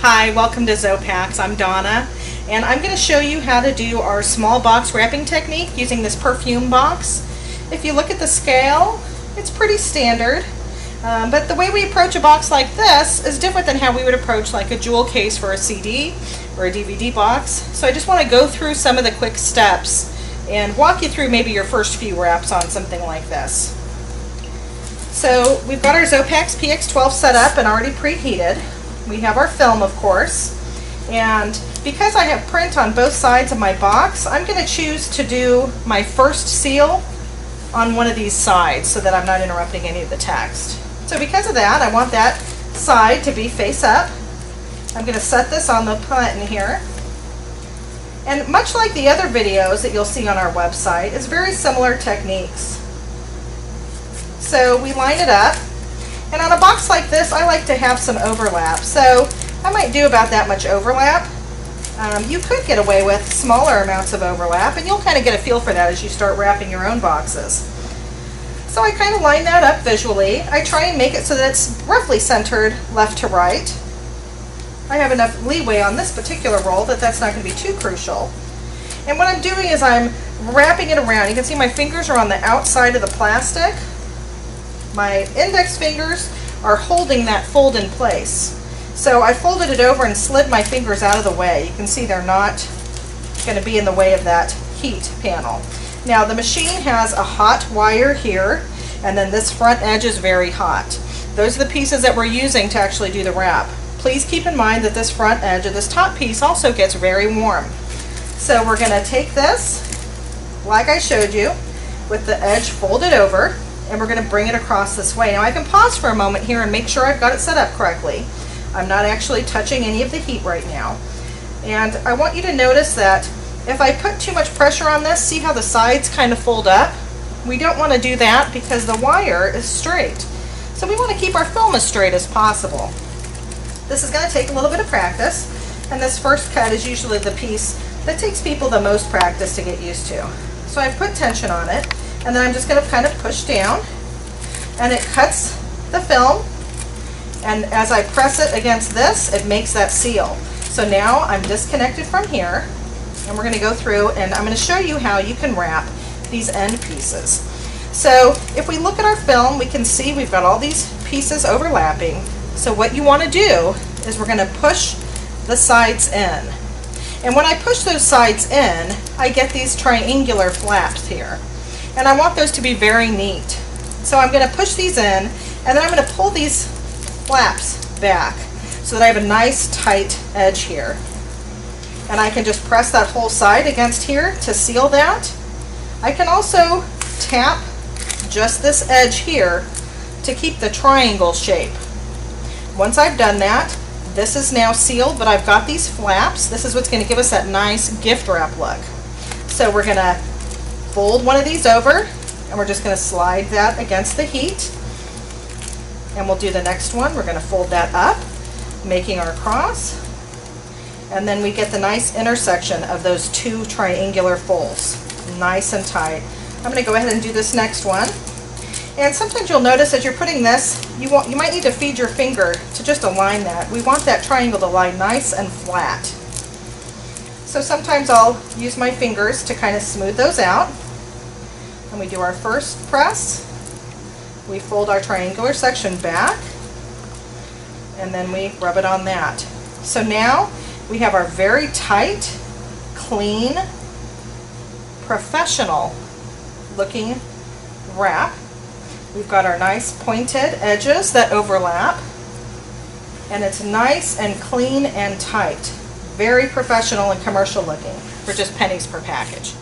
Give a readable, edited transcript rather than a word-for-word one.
Hi, welcome to Zopax. I'm Donna, and I'm going to show you how to do our small box wrapping technique using this perfume box. If you look at the scale, it's pretty standard, but the way we approach a box like this is different than how we would approach like a jewel case for a CD or a DVD box. So I just want to go through some of the quick steps and walk you through maybe your first few wraps on something like this. So we've got our Zopax PX12 set up and already preheated. We have our film, of course, and because I have print on both sides of my box, I'm going to choose to do my first seal on one of these sides so that I'm not interrupting any of the text. So because of that, I want that side to be face up. I'm going to set this on the button here. And much like the other videos that you'll see on our website, it's very similar techniques. So we line it up. And on a box like this, I like to have some overlap. So I might do about that much overlap. You could get away with smaller amounts of overlap, and you'll kind of get a feel for that as you start wrapping your own boxes. So I kind of line that up visually. I try and make it so that it's roughly centered left to right. I have enough leeway on this particular roll that that's not going to be too crucial. And what I'm doing is I'm wrapping it around. You can see my fingers are on the outside of the plastic. My index fingers are holding that fold in place. So I folded it over and slid my fingers out of the way. You can see they're not going to be in the way of that heat panel. Now the machine has a hot wire here, and then this front edge is very hot. Those are the pieces that we're using to actually do the wrap. Please keep in mind that this front edge of this top piece also gets very warm. So we're going to take this, like I showed you, with the edge folded over, and we're going to bring it across this way. Now I can pause for a moment here and make sure I've got it set up correctly. I'm not actually touching any of the heat right now. And I want you to notice that if I put too much pressure on this, see how the sides kind of fold up? We don't want to do that because the wire is straight. So we want to keep our film as straight as possible. This is going to take a little bit of practice, and this first cut is usually the piece that takes people the most practice to get used to. So I've put tension on it, and then I'm just going to kind of push down, and it cuts the film, and as I press it against this, it makes that seal. So now I'm disconnected from here, and we're going to go through and I'm going to show you how you can wrap these end pieces. So if we look at our film, we can see we've got all these pieces overlapping. So what you want to do is we're going to push the sides in. And when I push those sides in, I get these triangular flaps here. And I want those to be very neat. So I'm going to push these in, and then I'm going to pull these flaps back so that I have a nice tight edge here. And I can just press that whole side against here to seal that. I can also tap just this edge here to keep the triangle shape. Once I've done that, this is now sealed, but I've got these flaps. This is what's going to give us that nice gift wrap look. So we're going to fold one of these over, and we're just going to slide that against the heat. And we'll do the next one. We're going to fold that up, making our cross. And then we get the nice intersection of those two triangular folds. Nice and tight. I'm going to go ahead and do this next one. And sometimes you'll notice as you're putting this, you might need to feed your finger to just align that. We want that triangle to lie nice and flat. So sometimes I'll use my fingers to kind of smooth those out. And we do our first press. We fold our triangular section back, and then we rub it on that. So now we have our very tight, clean, professional looking wrap. We've got our nice pointed edges that overlap, and it's nice and clean and tight. Very professional and commercial looking for just pennies per package.